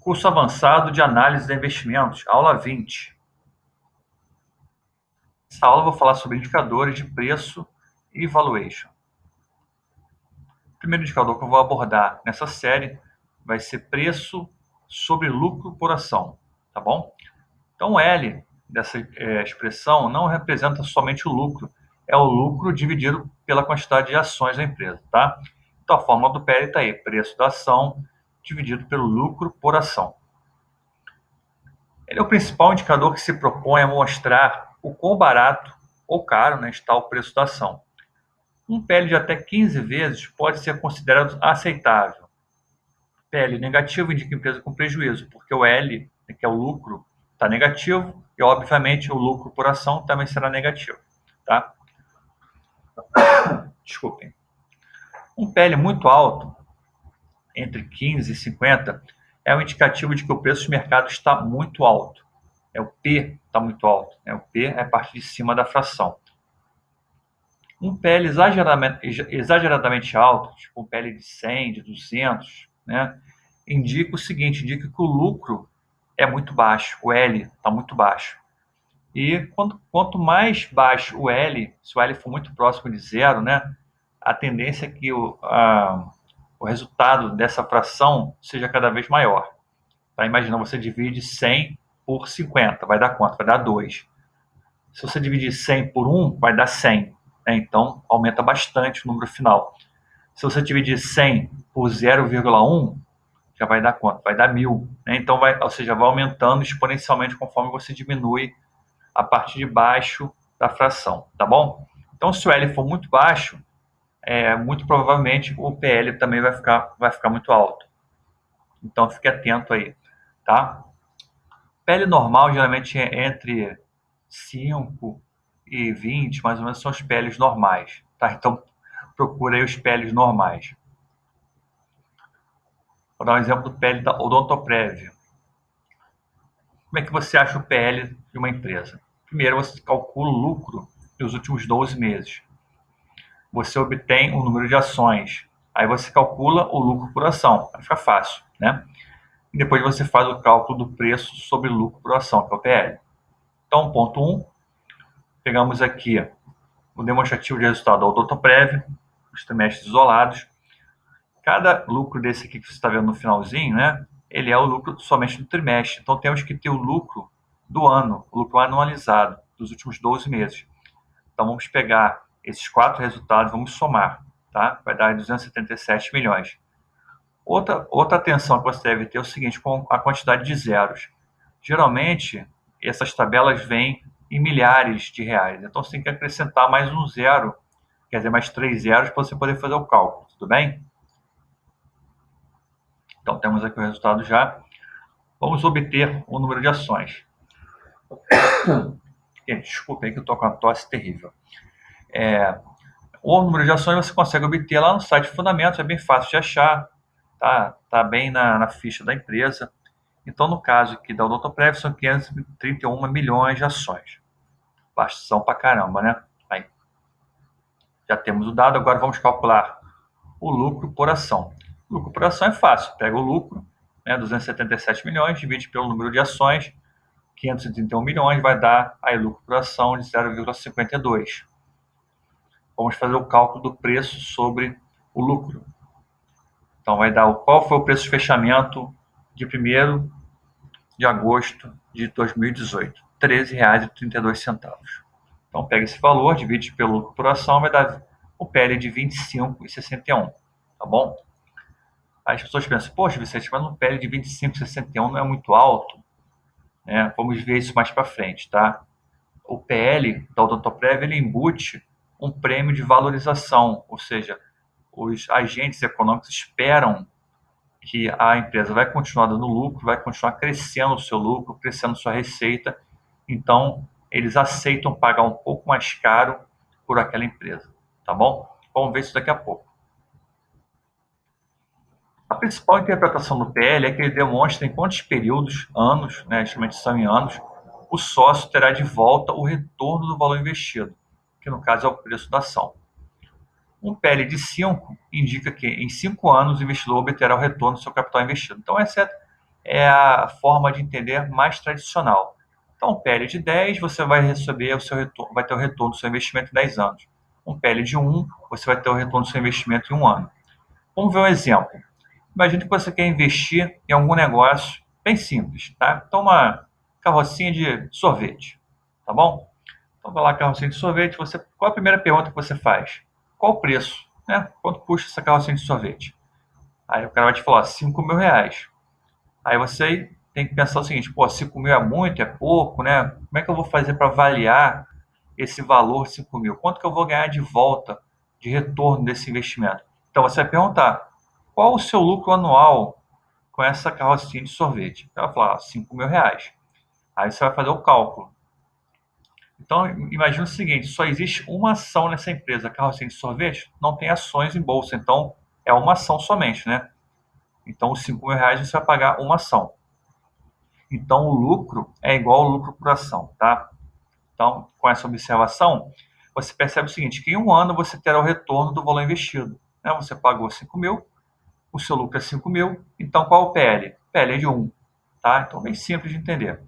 Curso avançado de análise de investimentos, aula 20. Nessa aula eu vou falar sobre indicadores de preço e valuation. O primeiro indicador que eu vou abordar nessa série vai ser preço sobre lucro por ação, tá bom? Então o L dessa expressão não representa somente o lucro, é o lucro dividido pela quantidade de ações da empresa, tá? Então a fórmula do PL está aí, preço da ação dividido pelo lucro por ação. Ele é o principal indicador que se propõe a mostrar o quão barato ou caro, né, está o preço da ação. Um PL de até 15 vezes pode ser considerado aceitável. PL negativo indica empresa com prejuízo, porque o L, que é o lucro, está negativo e, obviamente, o lucro por ação também será negativo. Tá? Desculpem. Um PL muito alto, entre 15 e 50, é um indicativo de que o preço de mercado está muito alto. O P está muito alto. O P é a parte de cima da fração. Um PL exageradamente alto, tipo um PL de 100, de 200, né, indica o seguinte, indica que o lucro é muito baixo, o L está muito baixo. E quanto mais baixo o L, se o L for muito próximo de zero, né, a tendência é que o resultado dessa fração seja cada vez maior. Tá? Imagina, você divide 100 por 50, vai dar quanto? Vai dar 2. Se você dividir 100 por 1, vai dar 100. Né? Então, aumenta bastante o número final. Se você dividir 100 por 0,1, já vai dar quanto? Vai dar 1000. Né? Então, ou seja, vai aumentando exponencialmente conforme você diminui a parte de baixo da fração. Tá bom? Então, se o L for muito baixo, muito provavelmente o PL também vai ficar muito alto. Então, fique atento aí. Tá? PL normal geralmente é entre 5 e 20, mais ou menos, são os PLs normais. Tá? Então, procura aí os PLs normais. Vou dar um exemplo do PL da Odontoprev. Como é que você acha o PL de uma empresa? Primeiro, você calcula o lucro dos últimos 12 meses. Você obtém o número de ações. Aí você calcula o lucro por ação. Vai ficar fácil, né? E depois você faz o cálculo do preço sobre lucro por ação, que é o PL. Então, ponto 1. Pegamos aqui o demonstrativo de resultado da Odontoprev, os trimestres isolados. Cada lucro desse aqui que você está vendo no finalzinho, né, ele é o lucro somente do trimestre. Então, temos que ter o lucro do ano, o lucro anualizado dos últimos 12 meses. Então, vamos pegar esses 4 resultados, vamos somar, tá? Vai dar 277 milhões. Outra atenção que você deve ter é o seguinte, com a quantidade de zeros. Geralmente, essas tabelas vêm em milhares de reais. Então, você tem que acrescentar mais um zero, quer dizer, mais 3 zeros, para você poder fazer o cálculo. Tudo bem? Então, temos aqui o resultado já. Vamos obter o número de ações. Gente, desculpa aí que eu estou com uma tosse terrível. O número de ações você consegue obter lá no site Fundamentos, é bem fácil de achar, tá bem na ficha da empresa. Então, no caso aqui da Odontoprev, são 531 milhões de ações. Bastante pra caramba, né? Aí, já temos o dado, agora vamos calcular o lucro por ação. O lucro por ação é fácil, pega o lucro, né, 277 milhões, divide pelo número de ações, 531 milhões, vai dar aí lucro por ação de 0,52. Vamos fazer o cálculo do preço sobre o lucro. Então, vai dar qual foi o preço de fechamento de 1º de agosto de 2018, R$ 13,32. Então, pega esse valor, divide pelo lucro por ação, vai dar o PL de 25,61. Tá bom? Aí as pessoas pensam, poxa, Vicente, mas um PL de 25,61 não é muito alto? Né? Vamos ver isso mais para frente, tá? O PL da Odontoprev, ele embute um prêmio de valorização, ou seja, os agentes econômicos esperam que a empresa vai continuar dando lucro, vai continuar crescendo o seu lucro, crescendo sua receita, então eles aceitam pagar um pouco mais caro por aquela empresa, tá bom? Vamos ver isso daqui a pouco. A principal interpretação do PL é que ele demonstra em quantos períodos, anos, né, geralmente são em anos, o sócio terá de volta o retorno do valor investido, que no caso é o preço da ação. Um PL de 5 indica que em 5 anos o investidor obterá o retorno do seu capital investido. Então essa é a forma de entender mais tradicional. Então, um PL de 10, você vai receber o seu retorno, vai ter o retorno do seu investimento em 10 anos. Um PL de 1, você vai ter o retorno do seu investimento em 1 ano. Vamos ver um exemplo. Imagine que você quer investir em algum negócio bem simples, tá? Então, uma carrocinha de sorvete, tá bom? Então, vai lá, carrocinha de sorvete, qual a primeira pergunta que você faz? Qual o preço, né? Quanto custa essa carrocinha de sorvete? Aí o cara vai te falar, R$ 5.000. Aí você tem que pensar o seguinte, pô, 5.000 é muito, é pouco, né? Como é que eu vou fazer para avaliar esse valor de 5.000? Quanto que eu vou ganhar de volta, de retorno desse investimento? Então você vai perguntar, qual o seu lucro anual com essa carrocinha de sorvete? Ela vai falar, R$ 5.000. Aí você vai fazer o cálculo. Então, imagina o seguinte, só existe uma ação nessa empresa, a carrocinha de sorvete, não tem ações em bolsa, então é uma ação somente, né? Então, os R$ 5.000 você vai pagar uma ação. Então, o lucro é igual ao lucro por ação, tá? Então, com essa observação, você percebe o seguinte, que em um ano você terá o retorno do valor investido. Né? Você pagou 5.000, o seu lucro é 5.000, então qual é o PL? PL é de 1, tá? Então, bem simples de entender.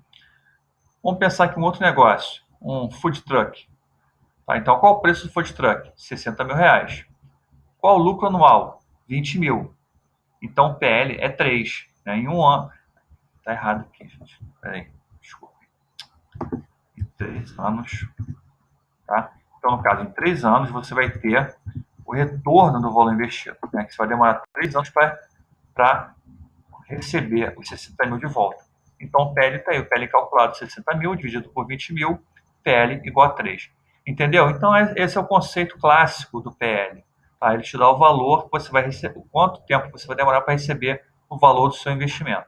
Vamos pensar aqui em um outro negócio, um food truck. Tá? Então, qual é o preço do food truck? R$ 60.000. Qual o lucro anual? 20.000. Então, o PL é 3, né? Em um ano. Tá errado aqui, gente. Peraí, desculpa. Em 3 anos, tá? Então, no caso, em 3 anos, você vai ter o retorno do valor investido, né? Que você vai demorar 3 anos para receber os 60.000 de volta. Então, o PL está aí, o PL calculado 60.000 dividido por 20.000, PL igual a 3. Entendeu? Então, esse é o conceito clássico do PL. Tá? Ele te dá o valor que você vai receber, quanto tempo você vai demorar para receber o valor do seu investimento.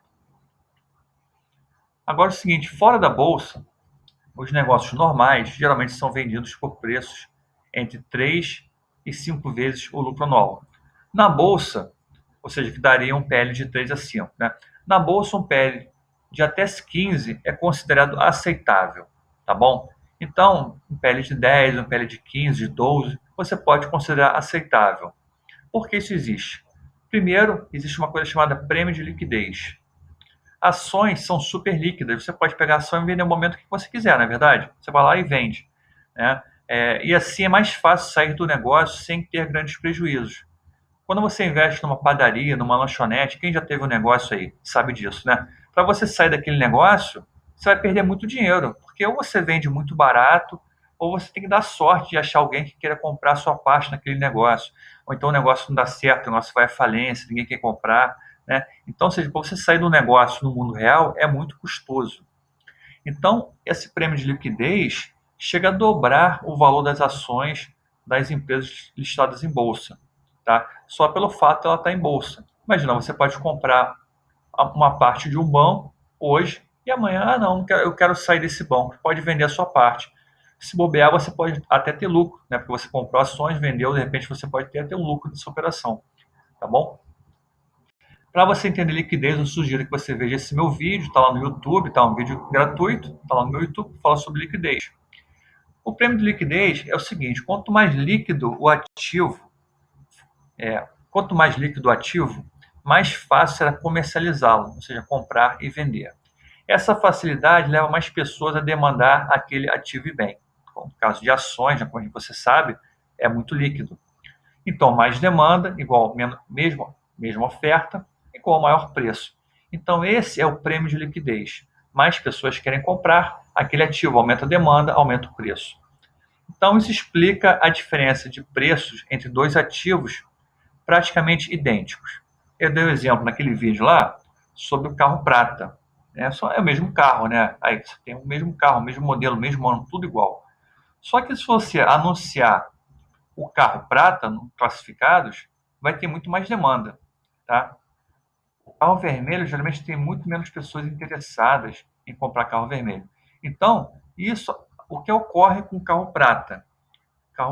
Agora é o seguinte, fora da bolsa, os negócios normais geralmente são vendidos por preços entre 3 e 5 vezes o lucro anual. Na bolsa, ou seja, que daria um PL de 3 a 5. Né? Na bolsa, um PL de até 15 é considerado aceitável, tá bom? Então, um PL de 10, um PL de 15, de 12, você pode considerar aceitável. Por que isso existe? Primeiro, existe uma coisa chamada prêmio de liquidez. Ações são super líquidas, você pode pegar a ação e vender no momento que você quiser, não é verdade? Você vai lá e vende. Né? E assim é mais fácil sair do negócio sem ter grandes prejuízos. Quando você investe numa padaria, numa lanchonete, quem já teve um negócio aí sabe disso, né? Para você sair daquele negócio, você vai perder muito dinheiro, porque ou você vende muito barato, ou você tem que dar sorte de achar alguém que queira comprar a sua parte naquele negócio. Ou então o negócio não dá certo, o negócio vai à falência, ninguém quer comprar, né? Então, ou seja, para você sair do negócio no mundo real é muito custoso. Então, esse prêmio de liquidez chega a dobrar o valor das ações das empresas listadas em bolsa, tá? Só pelo fato de ela estar em bolsa. Imagina, você pode comprar uma parte de um banco hoje e amanhã, não, eu quero sair desse banco. Pode vender a sua parte. Se bobear, você pode até ter lucro, né? Porque você comprou ações, vendeu, de repente você pode ter até um lucro dessa operação, tá bom? Para você entender liquidez, eu sugiro que você veja esse meu vídeo, está lá no YouTube, tá um vídeo gratuito, está lá no meu YouTube, fala sobre liquidez. O prêmio de liquidez é o seguinte, quanto mais líquido o ativo, mais fácil será comercializá-lo, ou seja, comprar e vender. Essa facilidade leva mais pessoas a demandar aquele ativo e bem. No caso de ações, como você sabe, é muito líquido. Então, mais demanda, igual mesma oferta, igual maior preço. Então, esse é o prêmio de liquidez. Mais pessoas querem comprar aquele ativo, aumenta a demanda, aumenta o preço. Então, isso explica a diferença de preços entre dois ativos praticamente idênticos. Eu dei um exemplo naquele vídeo lá sobre o carro prata. É o mesmo carro, né? Aí você tem o mesmo carro, o mesmo modelo, o mesmo ano, tudo igual. Só que se você anunciar o carro prata, classificados, vai ter muito mais demanda, tá? O carro vermelho geralmente tem muito menos pessoas interessadas em comprar carro vermelho. Então, o que ocorre com o carro prata,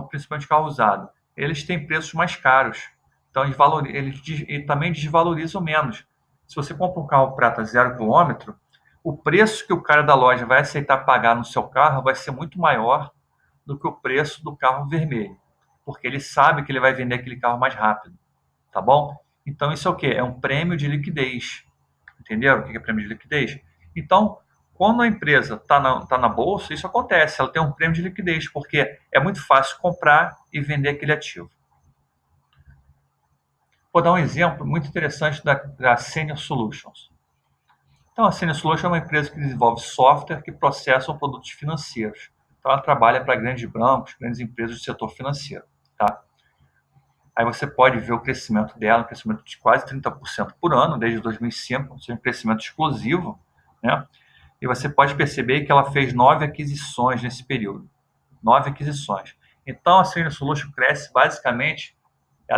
principalmente carro usado, eles têm preços mais caros. Então, eles também desvalorizam menos. Se você compra um carro prata 0 km, o preço que o cara da loja vai aceitar pagar no seu carro vai ser muito maior do que o preço do carro vermelho, porque ele sabe que ele vai vender aquele carro mais rápido, tá bom? Então isso é o quê? É um prêmio de liquidez. Entenderam o que é prêmio de liquidez? Então, quando a empresa está na bolsa, isso acontece, ela tem um prêmio de liquidez, porque é muito fácil comprar e vender aquele ativo. Vou dar um exemplo muito interessante da Senior Solutions. Então, a Senior Solutions é uma empresa que desenvolve software que processam produtos financeiros. Então, ela trabalha para grandes bancos, grandes empresas do setor financeiro. Tá? Aí você pode ver o crescimento dela, um crescimento de quase 30% por ano, desde 2005, ou seja, um crescimento explosivo, né? E você pode perceber que ela fez 9 aquisições nesse período. 9 aquisições. Então, a Senior Solutions cresce basicamente,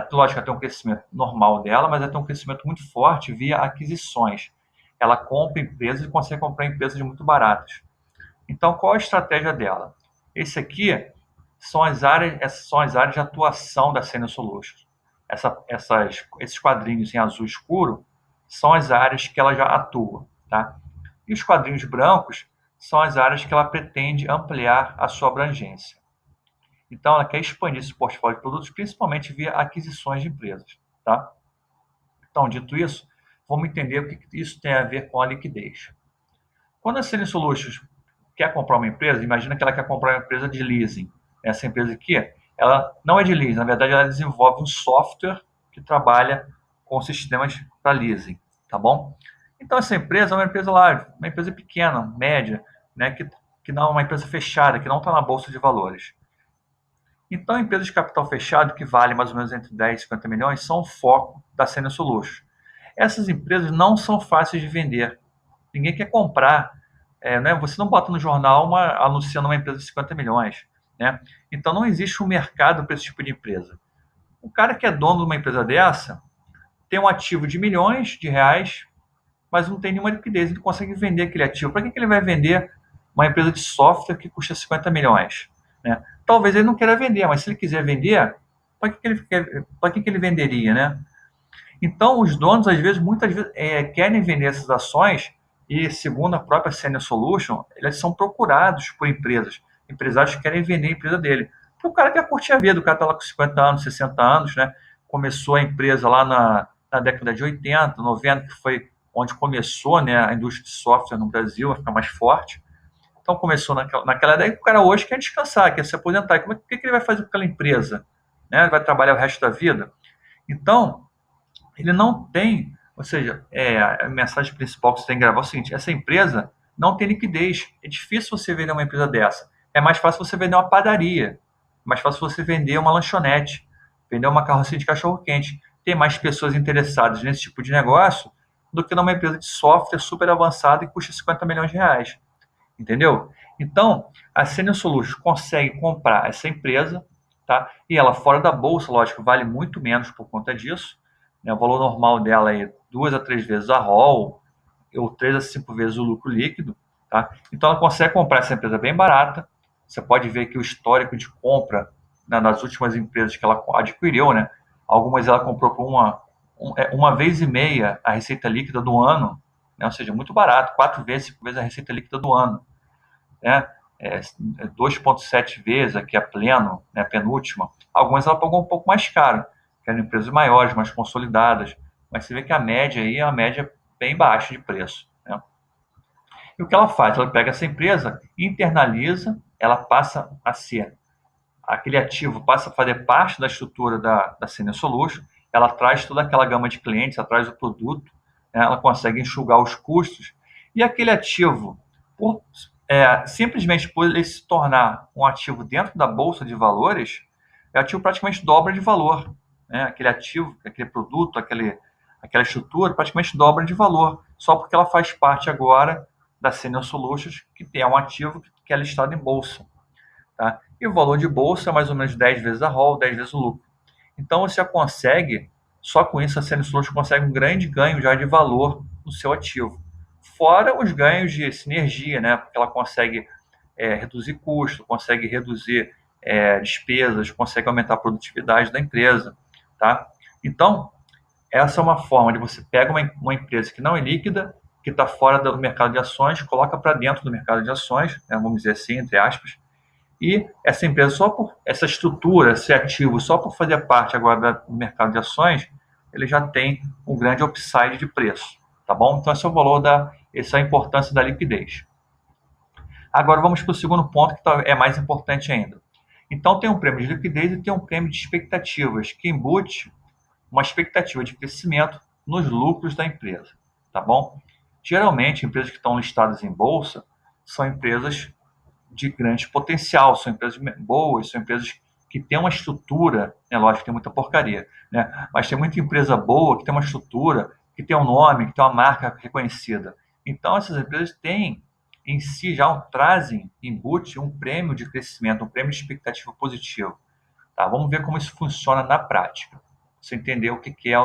lógico, ela tem um crescimento normal dela, mas ela tem um crescimento muito forte via aquisições. Ela compra empresas e consegue comprar empresas muito baratas. Então, qual a estratégia dela? Esse aqui essas são as áreas de atuação da Senior Solutions. Esses quadrinhos em azul escuro são as áreas que ela já atua. Tá? E os quadrinhos brancos são as áreas que ela pretende ampliar a sua abrangência. Então, ela quer expandir esse portfólio de produtos, principalmente via aquisições de empresas. Tá? Então, dito isso, vamos entender o que isso tem a ver com a liquidez. Quando a Senior Solutions quer comprar uma empresa, imagina que ela quer comprar uma empresa de leasing. Essa empresa aqui, ela não é de leasing, na verdade ela desenvolve um software que trabalha com sistemas para leasing, tá bom? Então essa empresa é uma empresa lá, uma empresa pequena, média, né, que não é uma empresa fechada, que não está na bolsa de valores. Então empresas de capital fechado, que valem mais ou menos entre 10 e 50 milhões, são o foco da Senior Solutions. Essas empresas não são fáceis de vender. Ninguém quer comprar. Né? Você não bota no jornal anunciando uma empresa de 50 milhões. Né? Então não existe um mercado para esse tipo de empresa. O cara que é dono de uma empresa dessa tem um ativo de milhões de reais, mas não tem nenhuma liquidez, ele não consegue vender aquele ativo. Para que ele vai vender uma empresa de software que custa 50 milhões? Né? Talvez ele não queira vender, mas se ele quiser vender, para que ele venderia? Né? Então, os donos, muitas vezes, querem vender essas ações e, segundo a própria Senior Solution, eles são procurados por empresas. Empresários que querem vender a empresa dele. O cara quer curtir a vida, o cara está lá com 50 anos, 60 anos, né? Começou a empresa lá na década de 80, 90, que foi onde começou, né, a indústria de software no Brasil a ficar mais forte. Então, começou naquela ideia que o cara hoje quer descansar, quer se aposentar. O que ele vai fazer com aquela empresa? Né? Ele vai trabalhar o resto da vida? Então, ele não tem, ou seja, a mensagem principal que você tem que gravar é o seguinte: essa empresa não tem liquidez. É difícil você vender uma empresa dessa. É mais fácil você vender uma padaria, é mais fácil você vender uma lanchonete, vender uma carrocinha de cachorro-quente. Tem mais pessoas interessadas nesse tipo de negócio do que numa empresa de software super avançada e custa 50 milhões de reais. Entendeu? Então, a Senior Solutions consegue comprar essa empresa, tá? E ela fora da bolsa, lógico, vale muito menos por conta disso. Né? O valor normal dela é 2 a 3 vezes a ROL, ou 3 a 5 vezes o lucro líquido. Tá? Então ela consegue comprar essa empresa bem barata. Você pode ver que o histórico de compra, né, das últimas empresas que ela adquiriu, né, algumas ela comprou por uma vez e meia a receita líquida do ano, né, ou seja, muito barato, 4 vezes, 5 vezes a receita líquida do ano. Né? 2,7 vezes aqui a pleno, né, a penúltima. Algumas ela pagou um pouco mais caro, que eram empresas maiores, mais consolidadas, mas você vê que a média aí é uma média bem baixa de preço. Né? E o que ela faz? Ela pega essa empresa, internaliza, ela passa a ser, aquele ativo passa a fazer parte da estrutura da Senior Solution, ela traz toda aquela gama de clientes, ela traz o produto, né? Ela consegue enxugar os custos, e aquele ativo, simplesmente por ele se tornar um ativo dentro da Bolsa de Valores, o ativo praticamente dobra de valor. Né? Aquele ativo, aquele produto, aquela estrutura praticamente dobra de valor, só porque ela faz parte agora da Senior Solutions, que é um ativo que é listado em bolsa. Tá? E o valor de bolsa é mais ou menos 10 vezes a ROL, 10 vezes o lucro. Então você já consegue, só com isso a Senior Solutions consegue um grande ganho já de valor no seu ativo. Fora os ganhos de sinergia, né? Porque ela consegue reduzir custo, consegue reduzir despesas, consegue aumentar a produtividade da empresa. Tá? Então, essa é uma forma de você pega uma empresa que não é líquida, que está fora do mercado de ações, coloca para dentro do mercado de ações, né, vamos dizer assim, entre aspas, e essa empresa, só por essa estrutura, esse ativo, só por fazer parte agora do mercado de ações, ele já tem um grande upside de preço. tá bom? Então esse é o valor essa é a importância da liquidez. Agora vamos para o segundo ponto, que é mais importante ainda. Então tem um prêmio de liquidez e tem um prêmio de expectativas, que embute uma expectativa de crescimento nos lucros da empresa, tá bom? Geralmente, empresas que estão listadas em bolsa são empresas de grande potencial, são empresas boas, são empresas que têm uma estrutura, né? Lógico que tem muita porcaria, né? Mas tem muita empresa boa que tem uma estrutura, que tem um nome, que tem uma marca reconhecida. Então, essas empresas têm em si já trazem, embute um prêmio de crescimento, um prêmio de expectativa positivo. Tá? Vamos ver como isso funciona na prática. Você entender o que é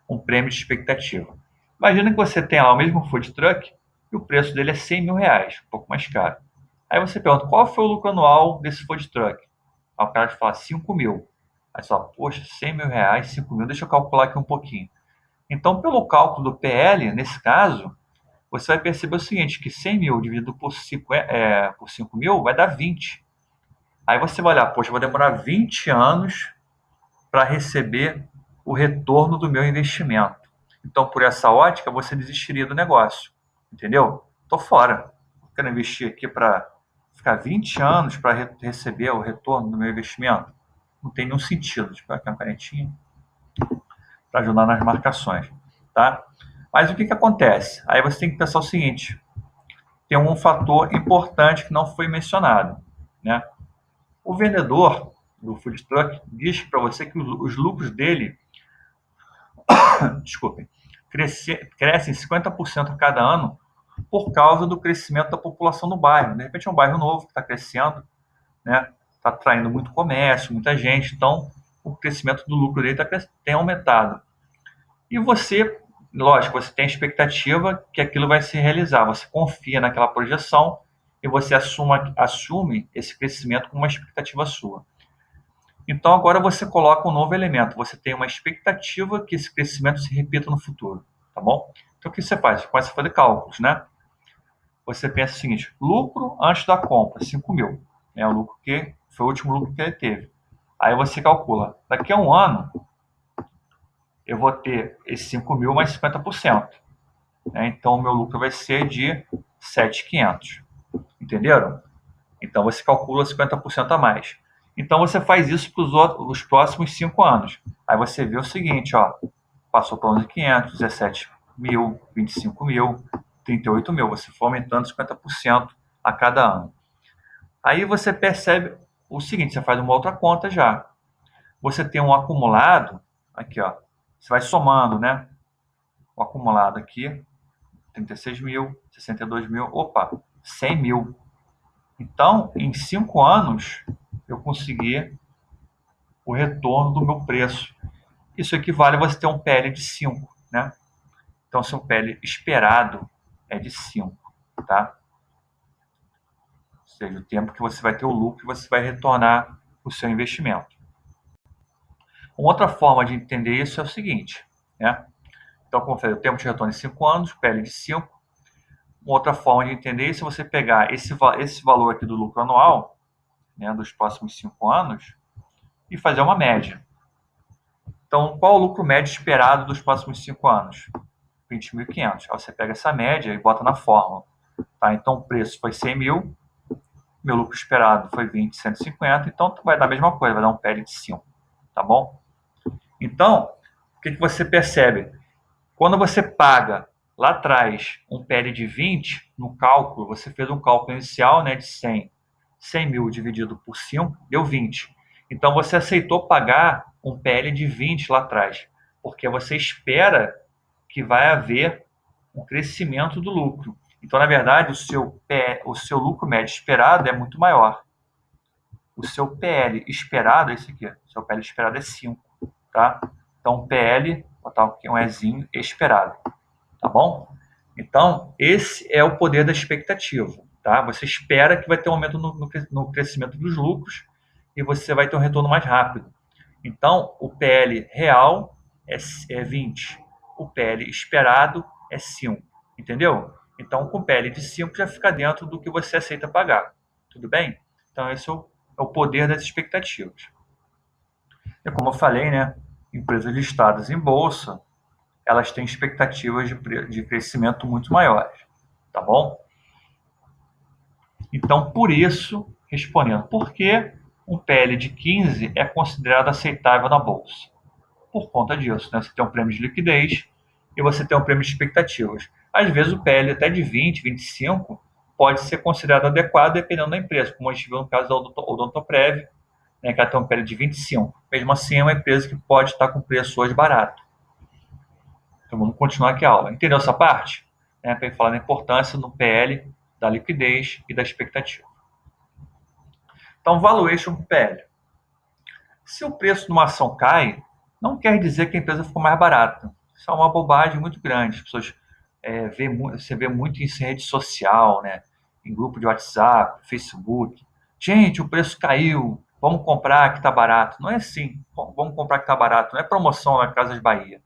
um prêmio de expectativa. Imagina que você tem lá o mesmo food truck e o preço dele é R$ 100.000, um pouco mais caro. Aí você pergunta, qual foi o lucro anual desse food truck? Aí o cara te fala 5 mil. Aí você fala, poxa, R$ 100.000, 5 mil, deixa eu calcular aqui um pouquinho. Então, pelo cálculo do PL, nesse caso, você vai perceber o seguinte, que 100 mil dividido por 5 mil vai dar 20. Aí você vai olhar, poxa, vou demorar 20 anos para receber o retorno do meu investimento. Então, por essa ótica, você desistiria do negócio. Entendeu? Estou fora. Quero investir aqui para ficar 20 anos para receber o retorno do meu investimento. Não tem nenhum sentido. Deixa eu pegar aqui uma canetinha para ajudar nas marcações. Tá? Mas o que acontece? Aí você tem que pensar o seguinte. Tem um fator importante que não foi mencionado. Né? O vendedor do food truck diz para você que os lucros dele desculpem, crescem 50% a cada ano por causa do crescimento da população do bairro. De repente é um bairro novo que está crescendo, né? Está atraindo muito comércio, muita gente, então o crescimento do lucro dele tem aumentado. E você, lógico, você tem a expectativa que aquilo vai se realizar, você confia naquela projeção e você assume esse crescimento com uma expectativa sua. Então agora você coloca um novo elemento, você tem uma expectativa que esse crescimento se repita no futuro, tá bom? Então o que você faz? Você começa a fazer cálculos, né? Você pensa o seguinte, lucro antes da compra, 5 mil, né? O lucro que foi o último lucro que ele teve. Aí você calcula, daqui a um ano eu vou ter esses 5 mil mais 50%, né? Então o meu lucro vai ser de 7.500, entenderam? Então você calcula 50% a mais. Então você faz isso para os próximos 5 anos. Aí você vê o seguinte, ó, passou para 11.500, 17 mil, 25 mil, 38 mil. Você foi aumentando 50% a cada ano. Aí você percebe o seguinte, você faz uma outra conta já. Você tem um acumulado, aqui ó, você vai somando, né? O acumulado aqui, 36 mil, 62 mil, opa, 100 mil. Então, em 5 anos, eu consegui o retorno do meu preço. Isso equivale a você ter um PL de 5, né? Então, seu PL esperado é de 5, tá? Ou seja, o tempo que você vai ter o lucro e você vai retornar o seu investimento. Uma outra forma de entender isso é o seguinte, né? Então, como eu falei, o tempo de retorno é 5 anos, PL de 5. Uma outra forma de entender isso é você pegar esse valor aqui do lucro anual, né, dos próximos 5 anos, e fazer uma média. Então, qual o lucro médio esperado dos próximos 5 anos? 20.500. Aí você pega essa média e bota na fórmula. Tá? Então, o preço foi 100 mil, meu lucro esperado foi 20.150, então vai dar a mesma coisa, vai dar um PL de 5. Tá bom? Então, o que você percebe? Quando você paga lá atrás um PL de 20, no cálculo, você fez um cálculo inicial, né, de 100. 100 mil dividido por 5 deu 20. Então, você aceitou pagar um PL de 20 lá atrás, porque você espera que vai haver um crescimento do lucro. Então, na verdade, o seu lucro médio esperado é muito maior. O seu PL esperado é esse aqui. O seu PL esperado é 5, tá? Então, PL, vou botar aqui um Ezinho, esperado, tá bom? Então, esse é o poder da expectativa, tá? Você espera que vai ter um aumento no crescimento dos lucros e você vai ter um retorno mais rápido. Então, o PL real é 20, o PL esperado é 5, entendeu? Então, com PL de 5 já fica dentro do que você aceita pagar, tudo bem? Então, esse é o poder das expectativas. E como eu falei, né, empresas listadas em bolsa, elas têm expectativas de crescimento muito maiores, tá bom? Então, por isso, respondendo, por que um PL de 15 é considerado aceitável na Bolsa? Por conta disso, né? Você tem um prêmio de liquidez e você tem um prêmio de expectativas. Às vezes o PL até de 20, 25 pode ser considerado adequado dependendo da empresa, como a gente viu no caso da Odontoprev, né, que ela tem um PL de 25. Mesmo assim, é uma empresa que pode estar com preço hoje barato. Então vamos continuar aqui a aula. Entendeu essa parte? Para falar da importância do PL, da liquidez e da expectativa. Então, valuation do PL. Se o preço de uma ação cai, não quer dizer que a empresa ficou mais barata. Isso é uma bobagem muito grande. As pessoas você vê muito isso em rede social, né? Em grupo de WhatsApp, Facebook. Gente, o preço caiu, vamos comprar que está barato. Não é assim, vamos comprar que está barato. Não é promoção na Casas Bahia.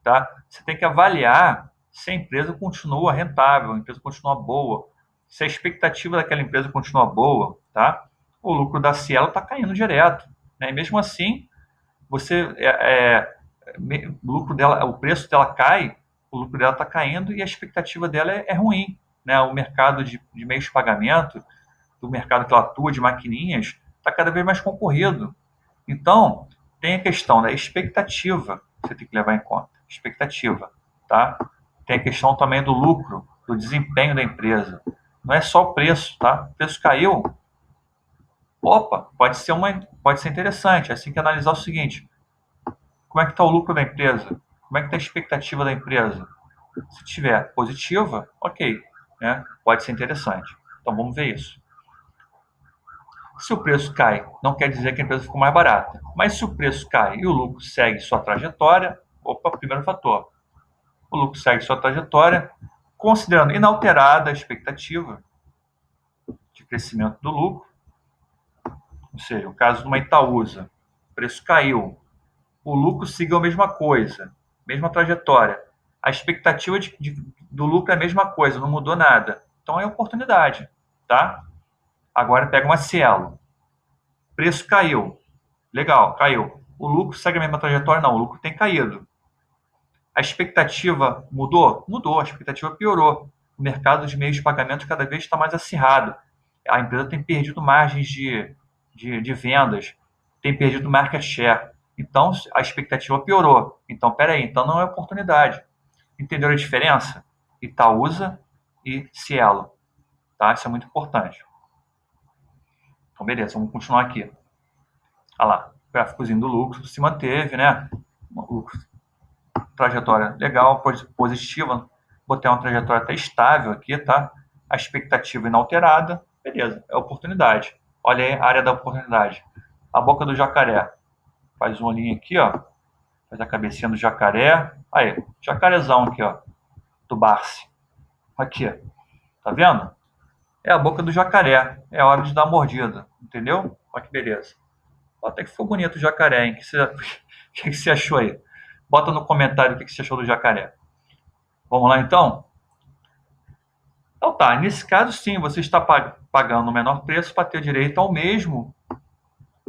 Tá? Você tem que avaliar se a empresa continua rentável, a empresa continua boa, se a expectativa daquela empresa continua boa, tá? O lucro da Cielo está caindo direto, né? E mesmo assim, você o lucro dela, o preço dela cai, o lucro dela está caindo e a expectativa dela é ruim, né? O mercado de meios de pagamento, do mercado que ela atua de maquininhas, está cada vez mais concorrido. Então, tem a questão da expectativa que você tem que levar em conta. Expectativa, tá? Tem a questão também do lucro, do desempenho da empresa. Não é só o preço, tá? O preço caiu. Opa, pode ser interessante. Assim que analisar o seguinte: como é que está o lucro da empresa? Como é que está a expectativa da empresa? Se tiver positiva, ok, né? Pode ser interessante. Então vamos ver isso. Se o preço cai, não quer dizer que a empresa ficou mais barata. Mas se o preço cai e o lucro segue sua trajetória, opa, primeiro fator. O lucro segue sua trajetória, considerando inalterada a expectativa de crescimento do lucro. Ou seja, o caso de uma Itaúsa, o preço caiu, o lucro seguiu a mesma coisa, mesma trajetória. A expectativa do lucro é a mesma coisa, não mudou nada. Então é oportunidade, tá? Agora pega uma Cielo. Preço caiu. Legal, caiu. O lucro segue a mesma trajetória? Não, o lucro tem caído. A expectativa mudou? Mudou, a expectativa piorou. O mercado de meios de pagamento cada vez está mais acirrado. A empresa tem perdido margens de vendas, tem perdido market share. Então, a expectativa piorou. Então, peraí, então não é oportunidade. Entenderam a diferença? Itaúsa e Cielo. Tá? Isso é muito importante. Então, beleza, vamos continuar aqui. Olha lá, o gráficozinho do lucro se manteve, né? O lucro, trajetória legal, positiva. Botei uma trajetória até estável aqui, tá? A expectativa inalterada. Beleza, é oportunidade. Olha aí a área da oportunidade. A boca do jacaré. Faz uma linha aqui, ó. Faz a cabecinha do jacaré. Aí, jacarezão aqui, ó. Do Barsi. Aqui, tá vendo? É a boca do jacaré. É hora de dar uma mordida. Entendeu? Olha que beleza. Até que ficou bonito o jacaré, hein? O que você achou aí? Bota no comentário o que você achou do jacaré. Vamos lá, então? Então tá, nesse caso sim, você está pagando o menor preço para ter direito ao mesmo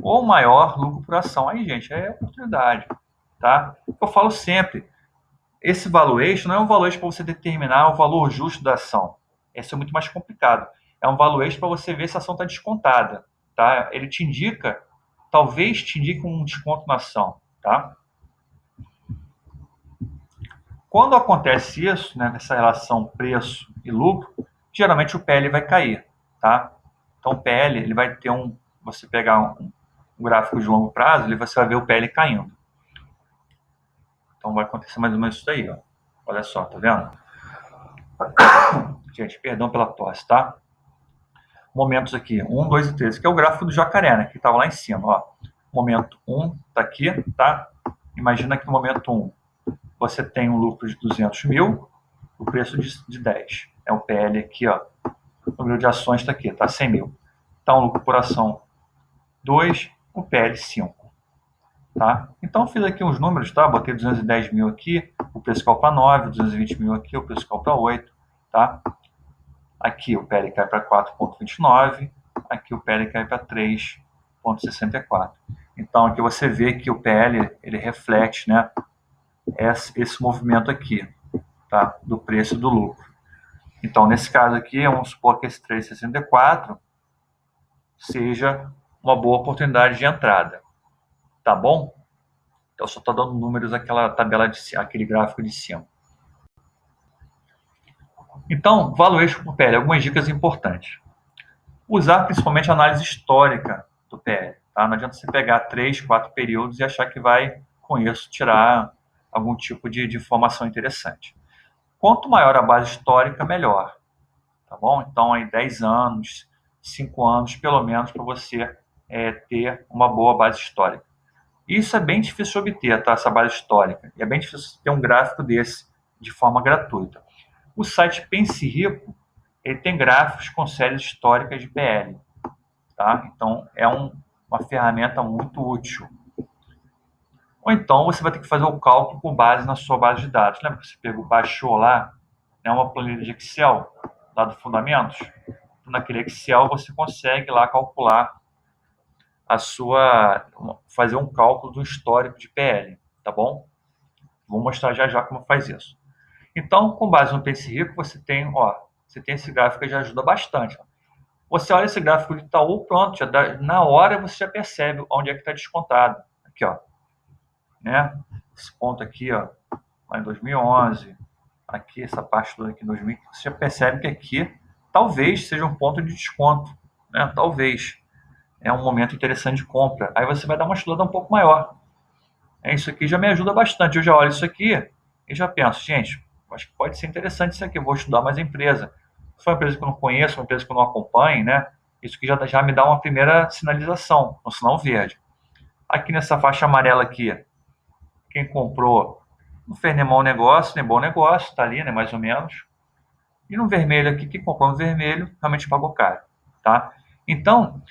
ou maior lucro por ação. Aí, gente, é oportunidade, tá? Eu falo sempre, esse valuation não é um valuation para você determinar o valor justo da ação. Esse é muito mais complicado. É um valuation para você ver se a ação está descontada, tá? Ele te indica, talvez te indique um desconto na ação, tá? Quando acontece isso, né, nessa relação preço e lucro, geralmente o PL vai cair, tá? Então o PL, ele vai ter você pegar um gráfico de longo prazo, você vai ver o PL caindo. Então vai acontecer mais ou menos isso aí, ó. Olha só, tá vendo? Gente, perdão pela tosse, tá? Momentos aqui, 1, 2 e 3, que é o gráfico do jacaré, né, que estava lá em cima, ó. Momento 1 tá aqui, tá? Imagina que no momento 1 você tem um lucro de 200 mil, o preço de 10. É o PL aqui, ó. O número de ações está aqui, tá? 100 mil. Então, lucro por ação 2, o PL 5. Tá? Então, fiz aqui uns números, tá? Botei 210 mil aqui, o preço caiu para 9, 220 mil aqui, o preço caiu para 8, tá? Aqui o PL cai para 4,29, aqui o PL cai para 3,64. Então, aqui você vê que o PL, ele reflete, né, esse movimento aqui, tá? Do preço e do lucro. Então, nesse caso aqui, vamos supor que esse 3,64 seja uma boa oportunidade de entrada, tá bom? Então, só estou dando números naquela tabela, aquele gráfico de cima. Então, valuation por PL, algumas dicas importantes. Usar principalmente a análise histórica do PL. Tá? Não adianta você pegar 3, 4 períodos e achar que vai, com isso, tirar algum tipo de informação interessante. Quanto maior a base histórica, melhor. Tá bom? Então, aí 10 anos, 5 anos, pelo menos, para você ter uma boa base histórica. Isso é bem difícil de obter, tá? Essa base histórica. E é bem difícil ter um gráfico desse de forma gratuita. O site Pense Rico, ele tem gráficos com séries históricas de PL. Tá? Então, é uma ferramenta muito útil. Ou então, você vai ter que fazer o cálculo com base na sua base de dados. Lembra que você baixou lá, né, uma planilha de Excel, lá do Fundamentos? Naquele Excel, você consegue lá calcular fazer um cálculo do histórico de PL, tá bom? Vou mostrar já já como faz isso. Então, com base no Pense Rico, você tem esse gráfico que já ajuda bastante. Você olha esse gráfico de Itaú, pronto, na hora você já percebe onde é que está descontado. Aqui, ó, né? Esse ponto aqui, ó, lá em 2011, aqui essa parte toda aqui em 2000, você já percebe que aqui talvez seja um ponto de desconto, né? Talvez é um momento interessante de compra. Aí você vai dar uma estudada um pouco maior. Isso aqui já me ajuda bastante. Eu já olho isso aqui e já penso, gente, acho que pode ser interessante isso aqui. Eu vou estudar mais a empresa. Se for uma empresa que eu não conheço, uma empresa que eu não acompanho, né? Isso aqui já me dá uma primeira sinalização, um sinal verde. Aqui nessa faixa amarela aqui, quem comprou não fez nem mau negócio, nem bom negócio, tá ali, né? Mais ou menos. E no vermelho aqui, quem comprou no vermelho realmente pagou caro, tá? Então,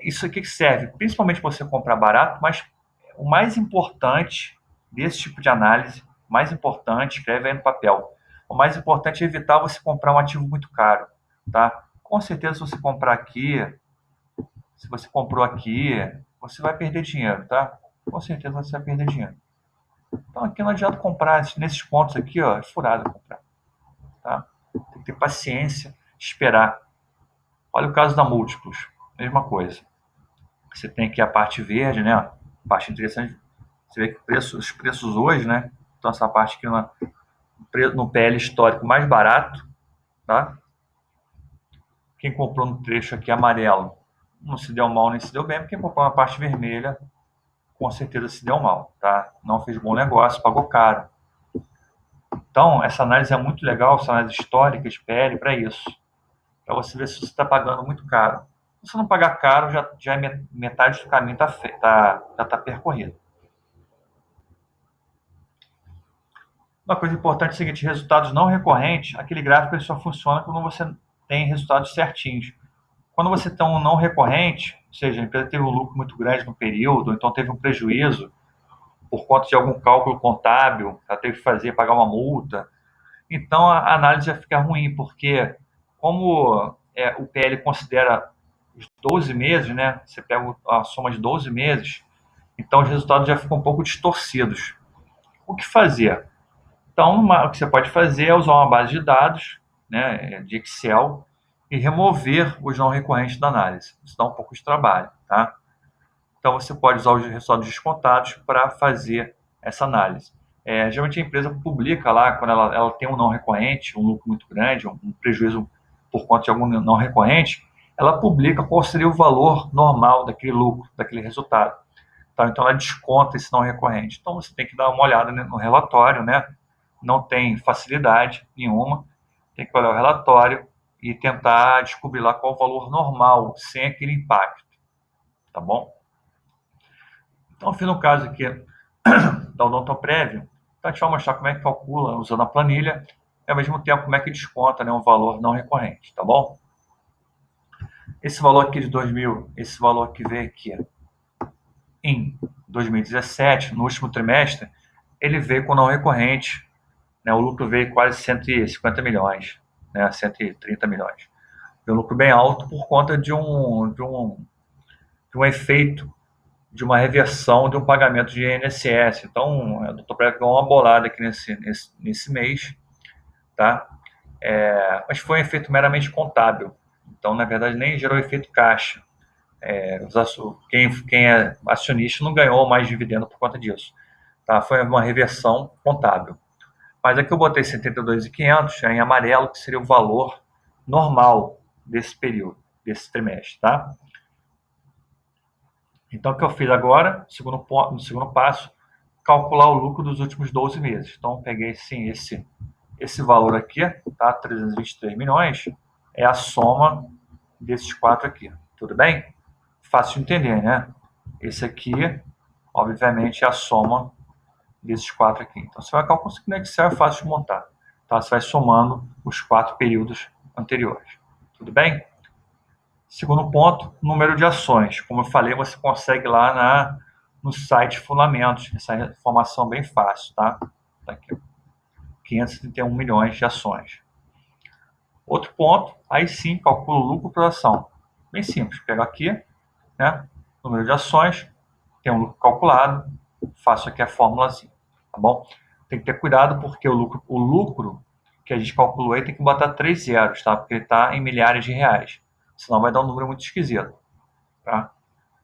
isso aqui serve principalmente para você comprar barato, mas o mais importante desse tipo de análise, mais importante, escreve aí no papel, o mais importante é evitar você comprar um ativo muito caro, tá? Com certeza, se você comprar aqui, se você comprou aqui, você vai perder dinheiro, tá? Com certeza você vai perder dinheiro. Então, aqui não adianta comprar nesses pontos aqui, ó, é furado comprar, tá? Tem que ter paciência, esperar. Olha o caso da Múltiplos, mesma coisa. Você tem aqui a parte verde, né? A parte interessante. Você vê que os preços hoje, né? Então essa parte aqui no PL histórico mais barato, tá? Quem comprou no trecho aqui amarelo não se deu mal nem se deu bem, porque quem comprou na parte vermelha com certeza se deu mal, tá? Não fez bom negócio, pagou caro. Então essa análise é muito legal, essa análise histórica de PL para isso, para você ver se você está pagando muito caro. Se você não pagar caro, já é metade do caminho já está percorrido. Uma coisa importante é o seguinte: resultados não recorrentes, aquele gráfico ele só funciona quando você tem resultados certinhos. Quando você tem um não recorrente, ou seja, a empresa teve um lucro muito grande no período, ou então teve um prejuízo por conta de algum cálculo contábil, ela teve que pagar uma multa, então a análise já fica ruim, porque como o PL considera os 12 meses, né? Você pega a soma de 12 meses, então os resultados já ficam um pouco distorcidos. O que fazer? Então, o que você pode fazer é usar uma base de dados, né, de Excel, e remover os não recorrentes da análise. Isso dá um pouco de trabalho, tá? Então, você pode usar os resultados descontados para fazer essa análise. Geralmente a empresa publica lá, quando ela tem um não recorrente, um lucro muito grande, um prejuízo por conta de algum não recorrente, ela publica qual seria o valor normal daquele lucro, daquele resultado. Tá? Então, ela desconta esse não recorrente. Então, você tem que dar uma olhada, né, no relatório, né? Não tem facilidade nenhuma, tem que olhar o relatório e tentar descobrir lá qual o valor normal, sem aquele impacto, tá bom? Então, eu fiz um caso aqui da Odontoprev, então a gente vai mostrar como é que calcula usando a planilha e, ao mesmo tempo, como é que desconta, né, um valor não recorrente, tá bom? Esse valor aqui de 2000, esse valor que veio aqui em 2017, no último trimestre, ele veio com não recorrente, né, o lucro veio quase 150 milhões, né, 130 milhões. Um lucro bem alto por conta de um efeito de uma reversão de um pagamento de INSS. Então, a Odontoprev ganhou uma bolada aqui nesse mês, tá? Mas foi um efeito meramente contábil. Então, na verdade, nem gerou efeito caixa. Quem é acionista não ganhou mais dividendo por conta disso. Tá? Foi uma reversão contábil. Mas aqui eu botei 72.500 em amarelo, que seria o valor normal desse período, desse trimestre. Tá? Então, o que eu fiz agora, no segundo passo, calcular o lucro dos últimos 12 meses. Então, eu peguei sim, esse valor aqui, tá? 323 milhões, é a soma desses quatro aqui. Tudo bem? Fácil de entender, né? Esse aqui, obviamente, é a soma desses quatro aqui. Então, você vai calcular no Excel, é fácil de montar. Tá? Você vai somando os 4 períodos anteriores. Tudo bem? Segundo ponto, número de ações. Como eu falei, você consegue lá no site Fundamentos. Essa informação é bem fácil, tá? Tá aqui, 531 milhões de ações. Outro ponto, aí sim, calculo o lucro por ação. Bem simples, pego aqui, né? Número de ações, tem um lucro calculado, faço aqui a fórmulazinha, tá bom? Tem que ter cuidado porque o lucro que a gente calculou aí tem que botar 3 zeros, tá? Porque ele está em milhares de reais. Senão vai dar um número muito esquisito, tá?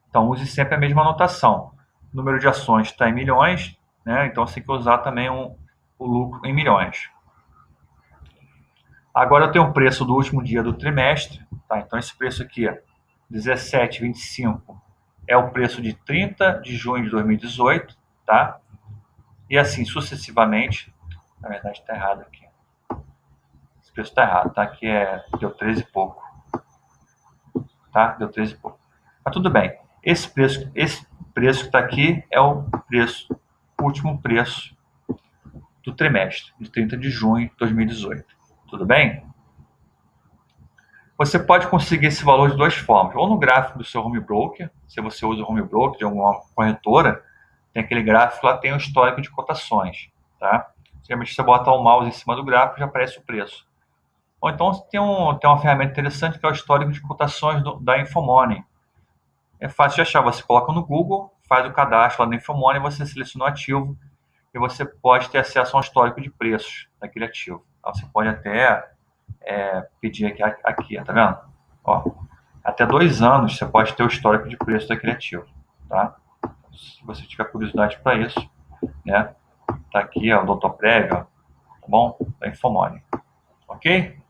Então use sempre a mesma anotação. O número de ações está em milhões, né? Então você tem que usar também o lucro em milhões. Agora eu tenho o preço do último dia do trimestre, tá? Então esse preço aqui, 17,25, é o preço de 30 de junho de 2018, tá? E assim sucessivamente. Na verdade está errado aqui. Esse preço está errado, tá? Aqui deu 13 e pouco. Tá? Deu 13 e pouco. Mas tudo bem. Esse preço que está aqui é o último preço do trimestre, de 30 de junho de 2018. Tudo bem? Você pode conseguir esse valor de duas formas. Ou no gráfico do seu home broker, se você usa o home broker de alguma corretora, tem aquele gráfico lá, tem o histórico de cotações. Tá? Geralmente você bota o mouse em cima do gráfico e já aparece o preço. Ou então tem uma ferramenta interessante que é o histórico de cotações da Infomoney. É fácil de achar, você coloca no Google, faz o cadastro lá no Infomoney, você seleciona o ativo e você pode ter acesso a um histórico de preços daquele ativo. Então, você pode até pedir aqui, tá vendo? Ó, até 2 anos você pode ter o histórico de preço daquele ativo. Tá? Se você tiver curiosidade para isso, né? Tá aqui, ó, o Odontoprev, ó, tá bom? Da Infomoney. Ok?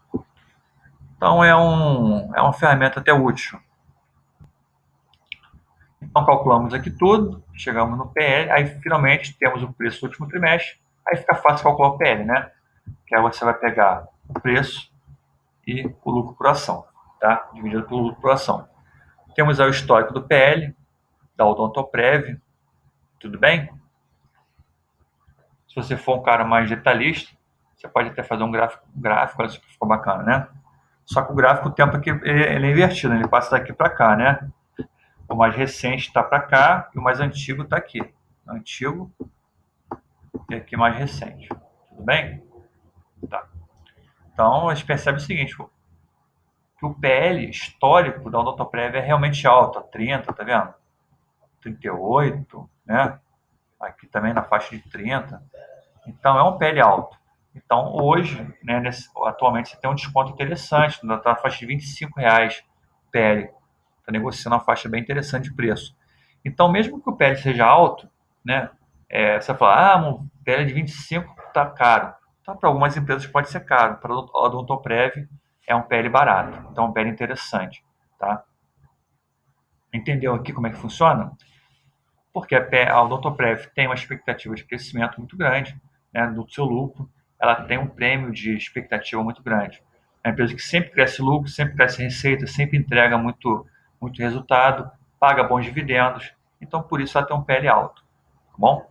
Então é uma ferramenta até útil. Então calculamos aqui tudo, chegamos no PL, aí finalmente temos o preço do último trimestre, aí fica fácil calcular o PL, né? Que aí você vai pegar o preço e o lucro por ação, tá? Dividido pelo lucro por ação. Temos aí o histórico do PL, da Odontoprev, tudo bem? Se você for um cara mais detalhista, você pode até fazer um gráfico, olha só que ficou bacana, né? Só que o gráfico, o tempo aqui, ele é invertido, ele passa daqui para cá, né? O mais recente está para cá e o mais antigo está aqui. Antigo e aqui mais recente. Tudo bem? Tá. Então, a gente percebe o seguinte, que o PL histórico da Odontoprev é realmente alto, 30, tá vendo? 38, né? Aqui também na faixa de 30. Então, é um PL alto. Então, hoje, né, atualmente, você tem um desconto interessante, está na faixa de R$25 PL. Está negociando uma faixa bem interessante de preço. Então, mesmo que o PL seja alto, né, você fala, um PL de 25 está caro. Então, para algumas empresas pode ser caro. Para a Odontoprev é um PL barato. Então, é um PL interessante. Tá? Entendeu aqui como é que funciona? Porque a Odontoprev tem uma expectativa de crescimento muito grande, né, do seu lucro. Ela tem um prêmio de expectativa muito grande. É uma empresa que sempre cresce lucro, sempre cresce receita, sempre entrega muito resultado, paga bons dividendos, então por isso ela tem um PL alto, tá bom?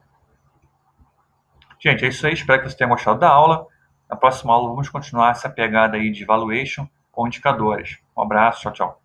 Gente, é isso aí, espero que vocês tenham gostado da aula. Na próxima aula vamos continuar essa pegada aí de valuation com indicadores. Um abraço, tchau, tchau.